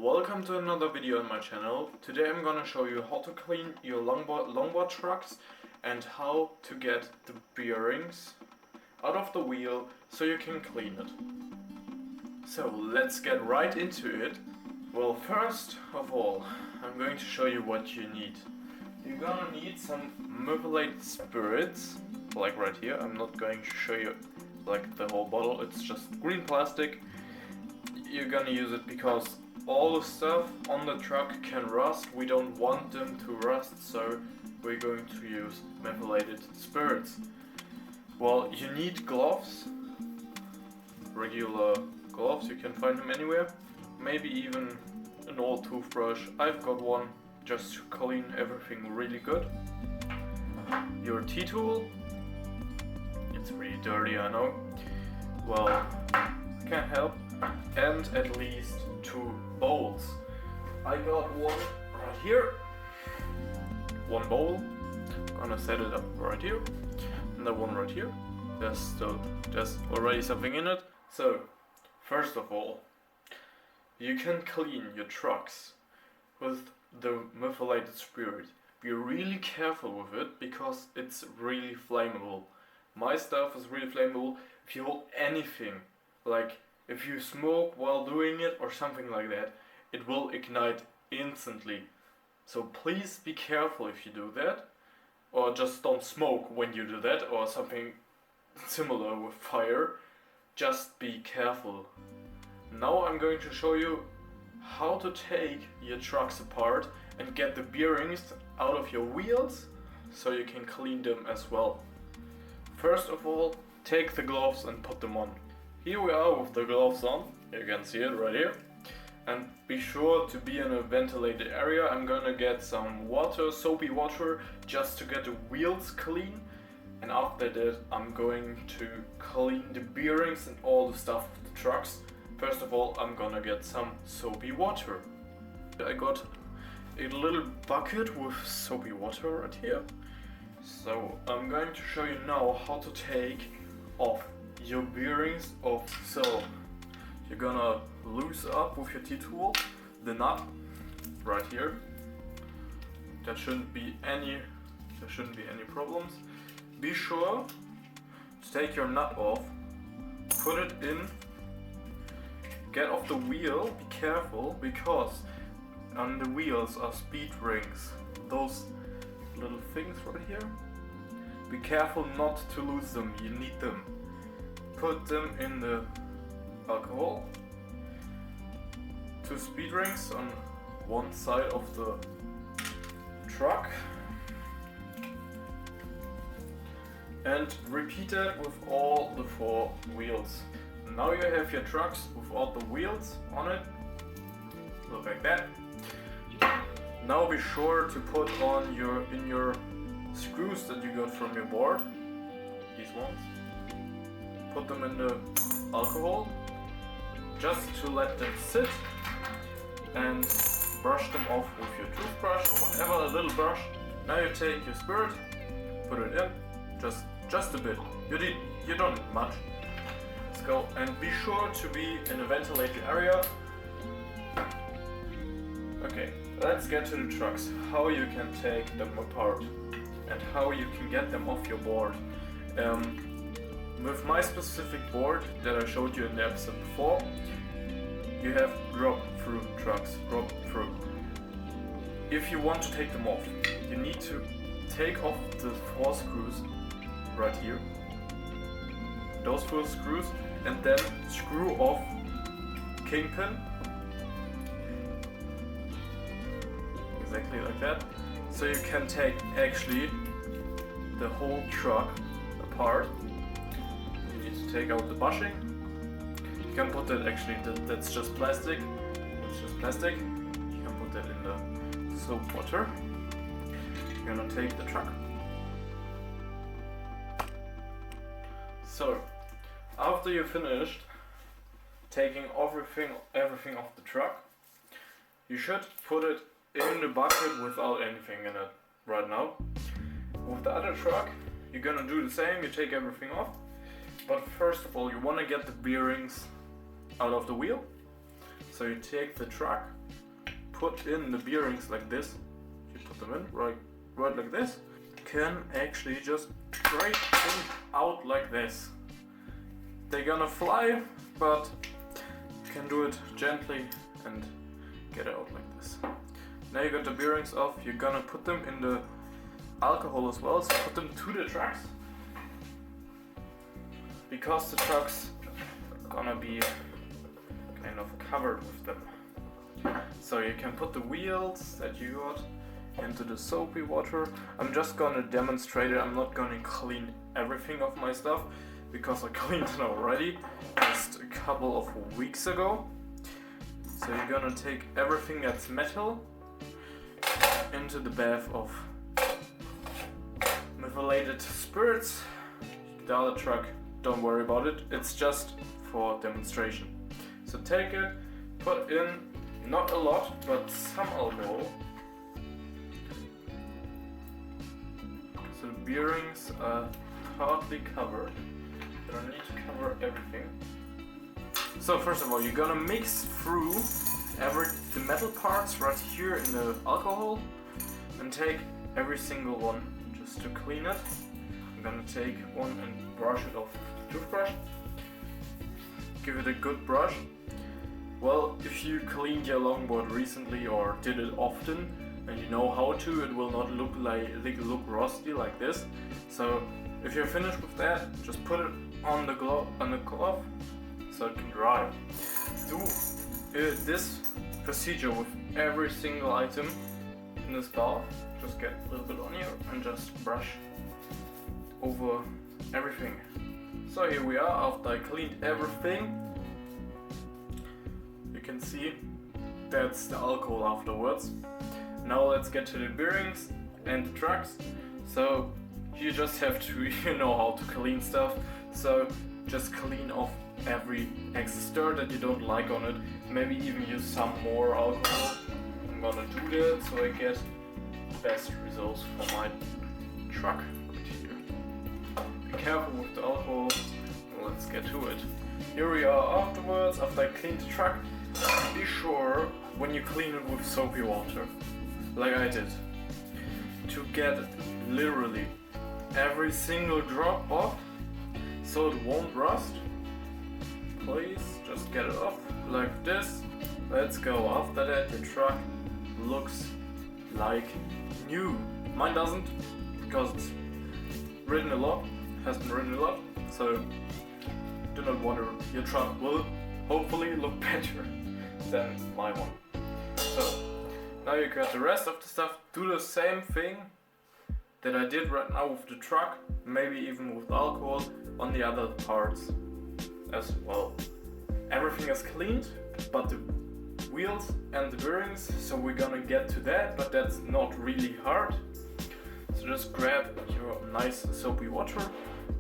Welcome to another video on my channel. Today I'm gonna show you how to clean your longboard trucks and how to get the bearings out of the wheel so you can clean it. So let's get right into it. Well, first of all, I'm going to show you what you need. You're gonna need some methylated spirits, like right here. I'm not going to show you like the whole bottle, it's just green plastic. You're gonna use it because all the stuff on the truck can rust. We don't want them to rust, so we're going to use methylated spirits. Well, you need gloves, regular gloves, you can find them anywhere. Maybe even an old toothbrush. I've got one just to clean everything really good. Your T-tool, it's really dirty, I know. Well, can't help. And at least 2 bowls. I got one right here. One bowl. Gonna set it up right here. And the one right here. There's already something in it. So, first of all, you can clean your trucks with the methylated spirit. Be really careful with it because it's really flammable. My stuff is really flammable. If you hold anything, like if you smoke while doing it or something like that, it will ignite instantly. So please be careful if you do that, or just don't smoke when you do that, or something similar with fire. Just be careful. Now I'm going to show you how to take your trucks apart and get the bearings out of your wheels so you can clean them as well. First of all, take the gloves and put them on. Here we are with the gloves on, you can see it right here. And be sure to be in a ventilated area. I'm gonna get some water, soapy water, just to get the wheels clean. And after that I'm going to clean the bearings and all the stuff of the trucks. First of all, I'm gonna get some soapy water. I got a little bucket with soapy water right here. So I'm going to show you now how to take off your bearings off. So you're gonna loose up with your T-tool the nut right here. There shouldn't be any problems. Be sure to take your nut off, put it in, get off the wheel. Be careful because on the wheels are speed rings, those little things right here. Be careful not to lose them, you need them. Put them in the alcohol. 2 speed rings on one side of the truck. And repeat that with all the 4 wheels. Now you have your trucks with all the wheels on it. Look like that. Now be sure to put on your screws that you got from your board. These ones. Put them in the alcohol just to let them sit, and brush them off with your toothbrush or whatever, a little brush. Now you take your spirit, put it in, just a bit. You don't need much. Let's go, and be sure to be in a ventilated area. Okay, let's get to the trucks. How you can take them apart and how you can get them off your board. With my specific board that I showed you in the episode before, you have drop-through trucks, drop-through. If you want to take them off, you need to take off the 4 screws right here, those 4 screws, and then screw off kingpin, exactly like that, so you can take actually the whole truck apart. Take out the bushing. You can put that that's just plastic. It's just plastic. You can put that in the soap water. You're gonna take the truck. So, after you're finished taking everything off the truck, you should put it in the bucket without anything in it right now. With the other truck, you're gonna do the same. You take everything off. But first of all, you want to get the bearings out of the wheel. So you take the truck put in the bearings like this, you put them in right like this, can actually just break them out like this. They're gonna fly, but you can do it gently and get it out like this. Now you got the bearings off, you're gonna put them in the alcohol as well, so put them to the trucks. Because the trucks are gonna be kind of covered with them. So you can put the wheels that you got into the soapy water. I'm just gonna demonstrate it. I'm not gonna clean everything of my stuff because I cleaned it already just a couple of weeks ago. So you're gonna take everything that's metal into the bath of methylated spirits. The other truck, don't worry about it, it's just for demonstration. So take it, put in not a lot, but some alcohol. So the bearings are partly covered. You don't need to cover everything. So first of all, you're gonna mix through the metal parts right here in the alcohol and take every single one just to clean it. I'm gonna take one and brush it off with the toothbrush. Give it a good brush. Well, if you cleaned your longboard recently or did it often and you know how to, it will not look rusty like this. So if you're finished with that, just put it on the cloth so it can dry. Do this procedure with every single item in this bath. Just get a little bit on here and just brush over everything. So here we are, after I cleaned everything. You can see that's the alcohol afterwards. Now let's get to the bearings and the trucks. So you just have to, you know how to clean stuff. So just clean off every excess dirt that you don't like on it. Maybe even use some more alcohol. I'm gonna do that so I get best results for my truck right here. Be careful with the alcohol. Let's get to it. Here we are afterwards, after I cleaned the truck. Be sure when you clean it with soapy water, like I did, to get literally every single drop off so it won't rust. Please just get it off like this. Let's go. After that, the truck looks like new. Mine doesn't, because it's ridden a lot, has been ridden a lot, so do not wonder. Your truck will hopefully look better than my one. So now you got the rest of the stuff. Do the same thing that I did right now with the truck, maybe even with alcohol on the other parts as well. Everything is cleaned but the wheels and the bearings, so we're gonna get to that, but that's not really hard. So just grab your nice soapy water.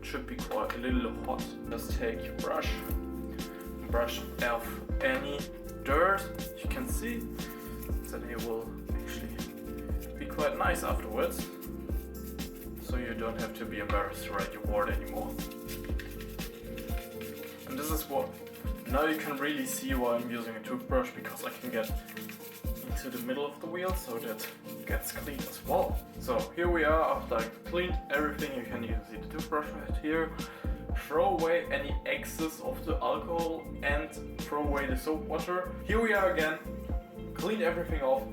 It should be quite a little hot. Just take your brush off any dirt you can see, so they will actually be quite nice afterwards, so you don't have to be embarrassed to ride your board anymore. And this is what, now you can really see why I'm using a toothbrush, because I can get into the middle of the wheel so that it gets clean as well. So here we are, after I cleaned everything. You can use the toothbrush right here. Throw away any excess of the alcohol and throw away the soap water. Here we are again, clean everything off.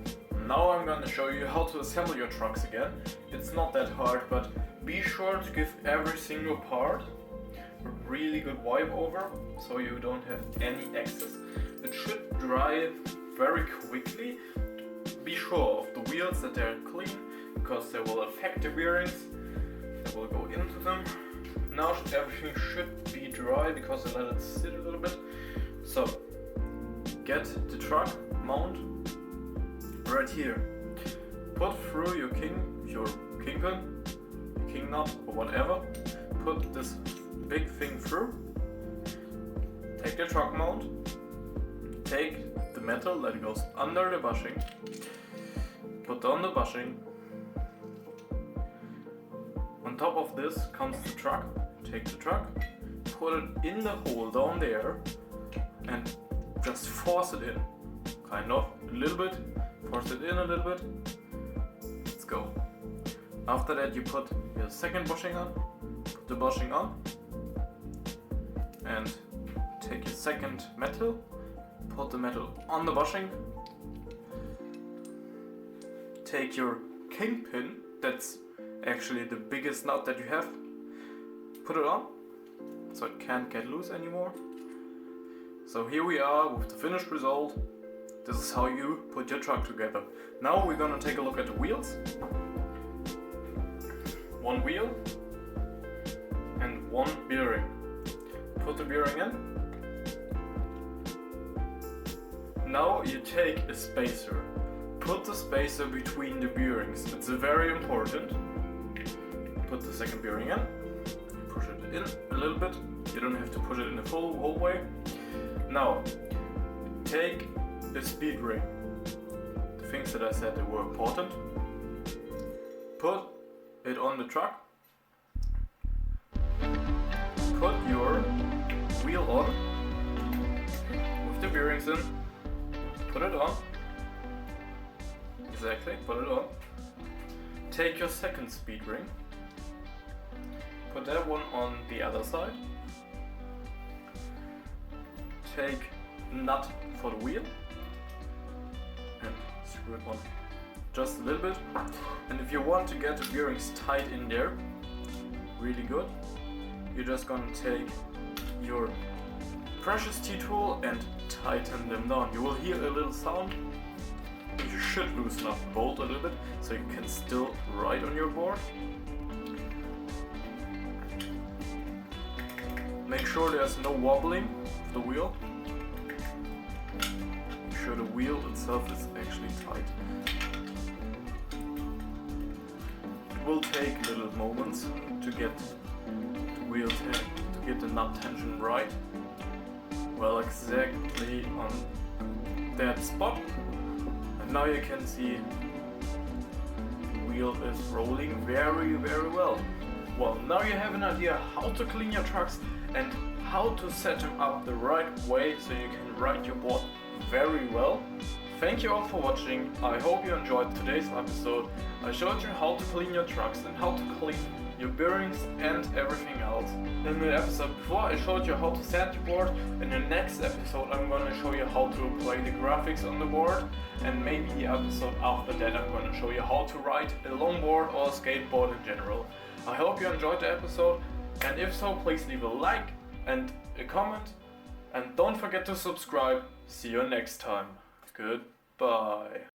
Now I'm gonna show you how to assemble your trucks again. It's not that hard, but be sure to give every single part a really good wipe over so you don't have any excess. It should dry very quickly. Be sure of the wheels that they're clean, because they will affect the bearings that will go into them. Now everything should be dry because I let it sit a little bit. So get the truck mount right here. Put through your kingpin, king nut or whatever. Put this big thing through. Take the truck mount. Take the metal that goes under the bushing. Put on the bushing. On top of this comes the truck. Take the truck, put it in the hole down there and just force it in. Kind of, a little bit, force it in a little bit. Let's go. After that you put your second bushing on, put the bushing on, and take your second metal, put the metal on the bushing, take your kingpin, that's actually the biggest nut that you have, put it on, so it can't get loose anymore. So here we are with the finished result. This is how you put your truck together. Now we're gonna take a look at the wheels. One wheel and one bearing. Put the bearing in. Now you take a spacer. Put the spacer between the bearings. It's very important. Put the second bearing in. Push it in a little bit. You don't have to push it in the whole way. Now, take the speed ring. The things that I said that were important. Put it on the truck. Put your wheel on. With the bearings in. Put it on. Exactly, put it on. Take your second speed ring. Put that one on the other side. Take nut for the wheel and screw it on just a little bit. And if you want to get the bearings tight in there, really good, you're just gonna take your precious T-tool and tighten them down. You will hear a little sound. You should loosen up the bolt a little bit so you can still ride on your board. Make sure there's no wobbling of the wheel. Make sure the wheel itself is actually tight. It will take little moments to get the wheel to get the nut tension right. Well, exactly on that spot. And now you can see the wheel is rolling very well. Well, now you have an idea how to clean your trucks and how to set them up the right way so you can ride your board very well. Thank you all for watching. I hope you enjoyed today's episode. I showed you how to clean your trucks and how to clean your bearings and everything else. In the episode before I showed you how to set your board. In the next episode I'm going to show you how to apply the graphics on the board, and maybe the episode after that I'm going to show you how to ride a longboard or a skateboard in general. I hope you enjoyed the episode, and if so, please leave a like and a comment, and don't forget to subscribe. See you next time. Goodbye.